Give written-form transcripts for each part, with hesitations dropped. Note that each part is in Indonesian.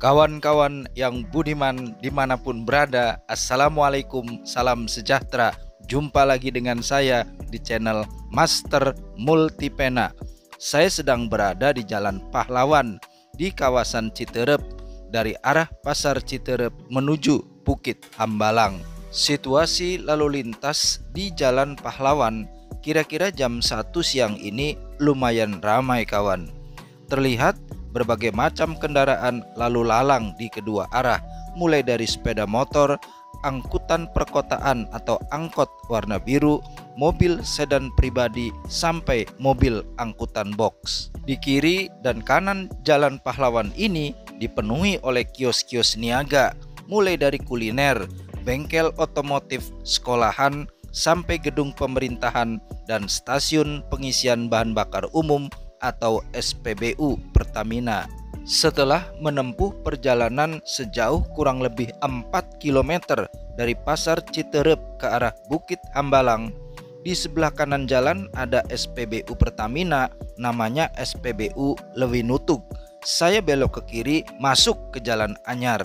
Kawan-kawan yang budiman dimanapun berada, Assalamualaikum, salam sejahtera. Jumpa lagi dengan saya di channel Master Multipena. Saya sedang berada di Jalan Pahlawan di kawasan Citerep, dari arah Pasar Citerep menuju Bukit Hambalang. Situasi lalu lintas di Jalan Pahlawan kira-kira jam 1 siang ini lumayan ramai kawan. Terlihat berbagai macam kendaraan lalu lalang di kedua arah, mulai dari sepeda motor, angkutan perkotaan atau angkot warna biru, mobil sedan pribadi, sampai mobil angkutan box. Di kiri dan kanan Jalan Pahlawan ini dipenuhi oleh kios-kios niaga, mulai dari kuliner, bengkel otomotif, sekolahan, sampai gedung pemerintahan dan stasiun pengisian bahan bakar umum atau SPBU Pertamina. Setelah menempuh perjalanan sejauh kurang lebih 4 km dari Pasar Citerep ke arah Bukit Hambalang, di sebelah kanan jalan ada SPBU Pertamina, namanya SPBU Lewinutug. Saya belok ke kiri masuk ke Jalan Anyar.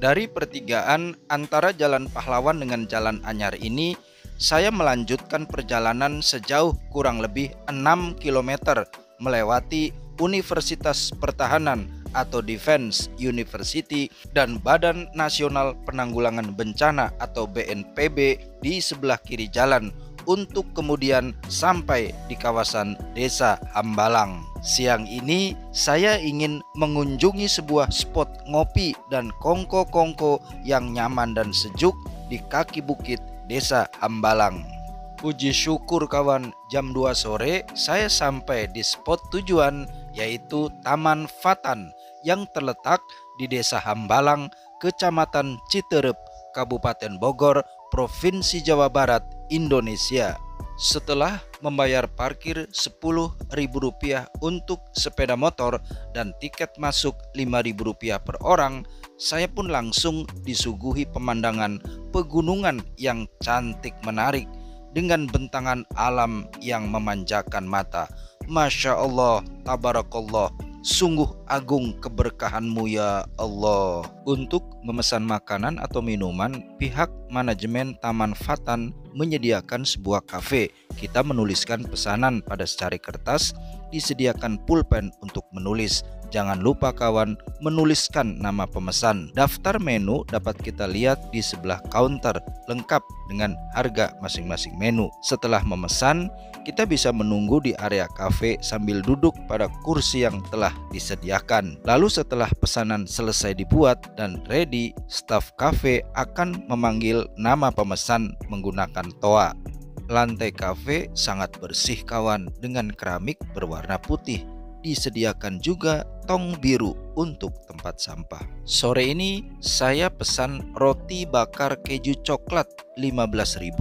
Dari pertigaan antara Jalan Pahlawan dengan Jalan Anyar ini, saya melanjutkan perjalanan sejauh kurang lebih 6 km melewati Universitas Pertahanan atau Defense University dan Badan Nasional Penanggulangan Bencana atau BNPB di sebelah kiri jalan, untuk kemudian sampai di kawasan Desa Hambalang. Siang ini saya ingin mengunjungi sebuah spot ngopi dan kongko-kongko yang nyaman dan sejuk di kaki bukit Desa Hambalang. Puji syukur kawan, jam 2 sore saya sampai di spot tujuan, yaitu Taman Fatan yang terletak di Desa Hambalang, Kecamatan Citerep, Kabupaten Bogor, Provinsi Jawa Barat, Indonesia. Setelah membayar parkir Rp10.000 untuk sepeda motor dan tiket masuk Rp5.000 per orang, saya pun langsung disuguhi pemandangan pegunungan yang cantik menarik dengan bentangan alam yang memanjakan mata. Masya Allah, tabarakallah, sungguh agung keberkahanmu ya Allah. Untuk memesan makanan atau minuman, pihak manajemen Taman Fatan menyediakan sebuah kafe. Kita menuliskan pesanan pada secari kertas, disediakan pulpen untuk menulis. Jangan lupa kawan, menuliskan nama pemesan. Daftar menu dapat kita lihat di sebelah counter, lengkap dengan harga masing-masing menu. Setelah memesan, kita bisa menunggu di area kafe sambil duduk pada kursi yang telah disediakan. Lalu setelah pesanan selesai dibuat dan ready, staf kafe akan memanggil nama pemesan menggunakan toa. Lantai kafe sangat bersih kawan, dengan keramik berwarna putih. Disediakan juga tong biru untuk tempat sampah. Sore ini saya pesan roti bakar keju coklat 15.000,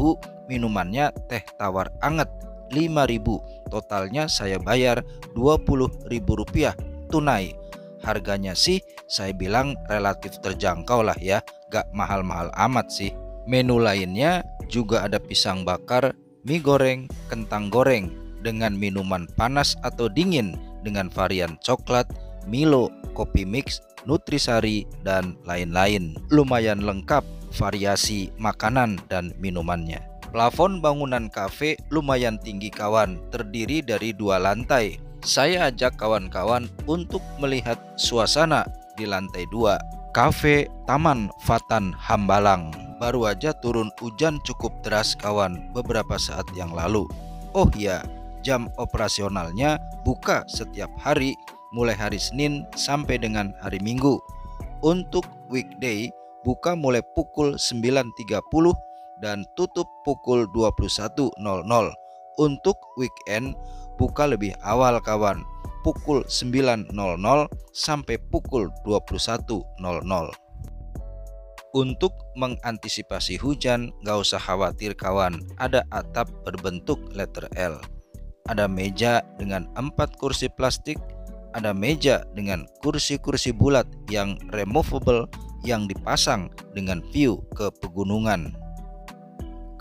minumannya teh tawar anget 5.000. Totalnya saya bayar Rp20.000 tunai. Harganya sih saya bilang relatif terjangkau lah ya, gak mahal-mahal amat sih. Menu lainnya juga ada pisang bakar, mie goreng, kentang goreng dengan minuman panas atau dingin dengan varian coklat, Milo, kopi mix, nutrisari, dan lain-lain. Lumayan lengkap variasi makanan dan minumannya. Plafon bangunan kafe lumayan tinggi kawan, terdiri dari 2 lantai. Saya ajak kawan-kawan untuk melihat suasana di lantai 2 Kafe Taman Fatan Hambalang. Baru aja turun hujan cukup deras kawan beberapa saat yang lalu. Oh iya, jam operasionalnya buka setiap hari mulai hari Senin sampai dengan hari Minggu. Untuk weekday buka mulai pukul 9.30 dan tutup pukul 21.00. Untuk weekend buka lebih awal kawan, pukul 9.00 sampai pukul 21.00. Untuk mengantisipasi hujan, gak usah khawatir kawan, ada atap berbentuk letter L. Ada meja dengan 4 kursi plastik, ada meja dengan kursi-kursi bulat yang removable yang dipasang dengan view ke pegunungan.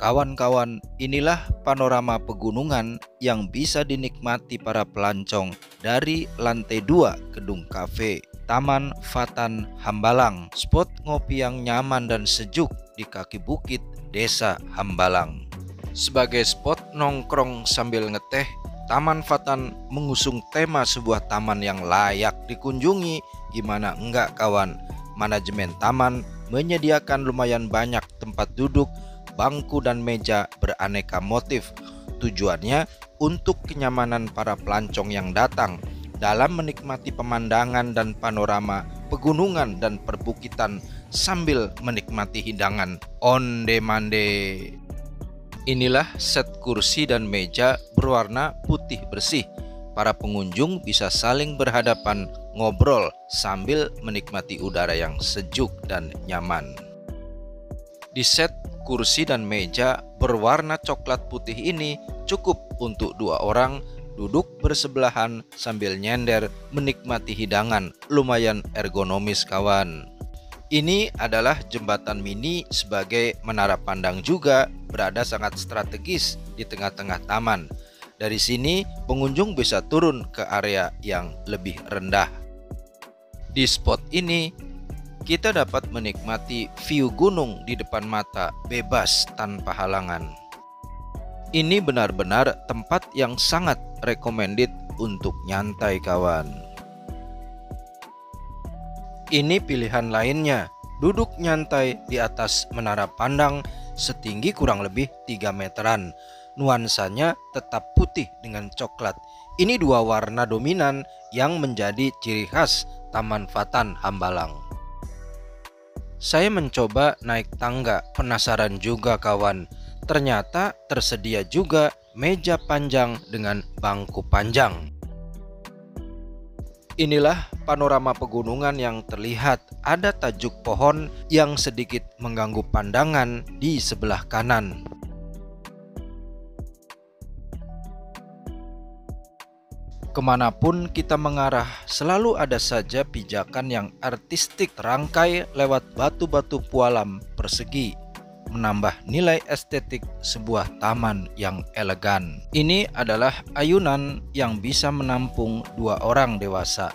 Kawan-kawan, inilah panorama pegunungan yang bisa dinikmati para pelancong dari lantai 2 gedung kafe Taman Fatan Hambalang, spot ngopi yang nyaman dan sejuk di kaki bukit Desa Hambalang. Sebagai spot nongkrong sambil ngeteh, Taman Fatan mengusung tema sebuah taman yang layak dikunjungi. Gimana enggak kawan? Manajemen taman menyediakan lumayan banyak tempat duduk, bangku dan meja beraneka motif. Tujuannya untuk kenyamanan para pelancong yang datang dalam menikmati pemandangan dan panorama pegunungan dan perbukitan sambil menikmati hidangan onde-mande. Inilah set kursi dan meja berwarna putih bersih. Para pengunjung bisa saling berhadapan ngobrol sambil menikmati udara yang sejuk dan nyaman. Di set kursi dan meja berwarna coklat putih ini cukup untuk 2 orang duduk bersebelahan sambil nyender menikmati hidangan. Lumayan ergonomis kawan. Ini adalah jembatan mini sebagai menara pandang juga, berada sangat strategis di tengah-tengah taman. Dari sini pengunjung bisa turun ke area yang lebih rendah. Di spot ini kita dapat menikmati view gunung di depan mata bebas tanpa halangan. Ini benar-benar tempat yang sangat recommended untuk nyantai kawan. Ini pilihan lainnya, duduk nyantai di atas menara pandang setinggi kurang lebih 3 meteran. Nuansanya tetap putih dengan coklat. Ini 2 warna dominan yang menjadi ciri khas Taman Fatan Hambalang. Saya mencoba naik tangga, penasaran juga kawan. Ternyata tersedia juga meja panjang dengan bangku panjang. Inilah panorama pegunungan yang terlihat. Ada tajuk pohon yang sedikit mengganggu pandangan di sebelah kanan. Kemanapun kita mengarah, selalu ada saja pijakan yang artistik terangkai lewat batu-batu pualam persegi, menambah nilai estetik sebuah taman yang elegan. Ini adalah ayunan yang bisa menampung 2 orang dewasa.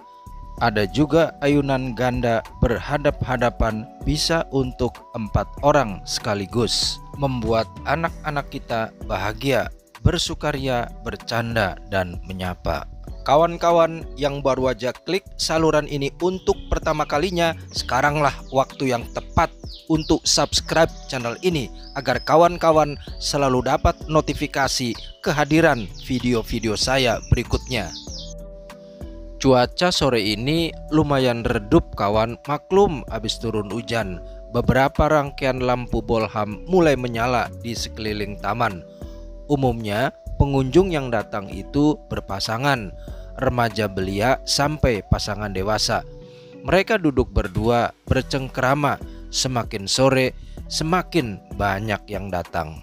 Ada juga ayunan ganda berhadap-hadapan, bisa untuk 4 orang sekaligus. Membuat anak-anak kita bahagia, bersukaria, bercanda, dan menyapa. Kawan-kawan yang baru aja klik saluran ini untuk pertama kalinya, sekaranglah waktu yang tepat untuk subscribe channel ini agar kawan-kawan selalu dapat notifikasi kehadiran video-video saya berikutnya. Cuaca sore ini lumayan redup kawan, maklum habis turun hujan. Beberapa rangkaian lampu bolham mulai menyala di sekeliling taman. Umumnya pengunjung yang datang itu berpasangan, remaja belia sampai pasangan dewasa. Mereka duduk berdua bercengkerama. Semakin sore semakin banyak yang datang.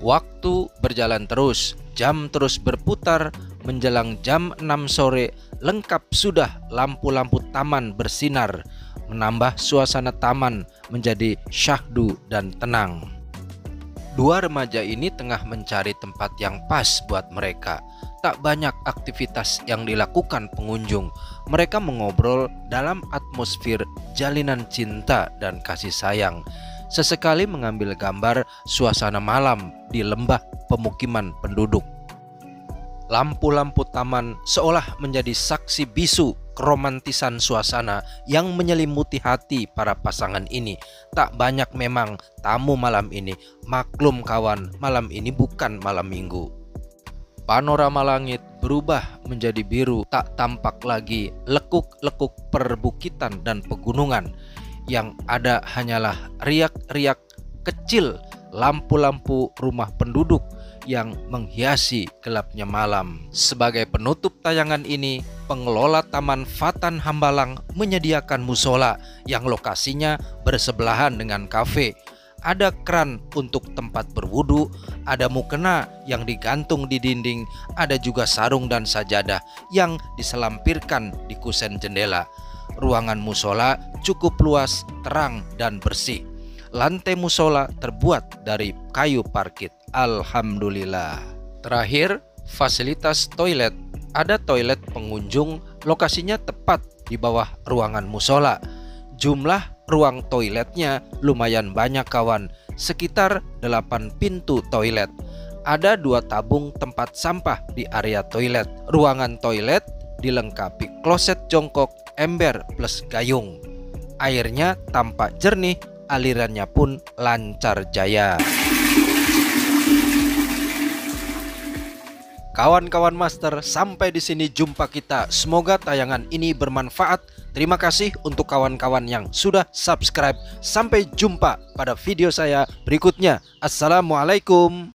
Waktu berjalan terus, jam terus berputar. Menjelang jam 6 sore lengkap sudah lampu-lampu taman bersinar, menambah suasana taman menjadi syahdu dan tenang. 2 remaja ini tengah mencari tempat yang pas buat mereka. Tak banyak aktivitas yang dilakukan pengunjung. Mereka mengobrol dalam atmosfer jalinan cinta dan kasih sayang. Sesekali mengambil gambar suasana malam di lembah pemukiman penduduk. Lampu-lampu taman seolah menjadi saksi bisu keromantisan suasana yang menyelimuti hati para pasangan ini. Tak banyak memang tamu malam ini. Maklum kawan, malam ini bukan malam minggu. Panorama langit berubah menjadi biru, tak tampak lagi lekuk-lekuk perbukitan dan pegunungan. Yang ada hanyalah riak-riak kecil lampu-lampu rumah penduduk yang menghiasi gelapnya malam. Sebagai penutup tayangan ini, pengelola Taman Fatan Hambalang menyediakan musola yang lokasinya bersebelahan dengan kafe. Ada keran untuk tempat berwudu, ada mukena yang digantung di dinding, ada juga sarung dan sajadah yang diselampirkan di kusen jendela. Ruangan musola cukup luas, terang, dan bersih. Lantai musola terbuat dari kayu parkit. Alhamdulillah. Terakhir, fasilitas toilet. Ada toilet pengunjung, lokasinya tepat di bawah ruangan musola. Jumlah ruang toiletnya lumayan banyak kawan, sekitar 8 pintu toilet. Ada 2 tabung tempat sampah di area toilet. Ruangan toilet dilengkapi kloset jongkok, ember plus gayung. Airnya tampak jernih, alirannya pun lancar jaya. Kawan-kawan master, sampai di sini jumpa kita. Semoga tayangan ini bermanfaat. Terima kasih untuk kawan-kawan yang sudah subscribe. Sampai jumpa pada video saya berikutnya. Assalamualaikum.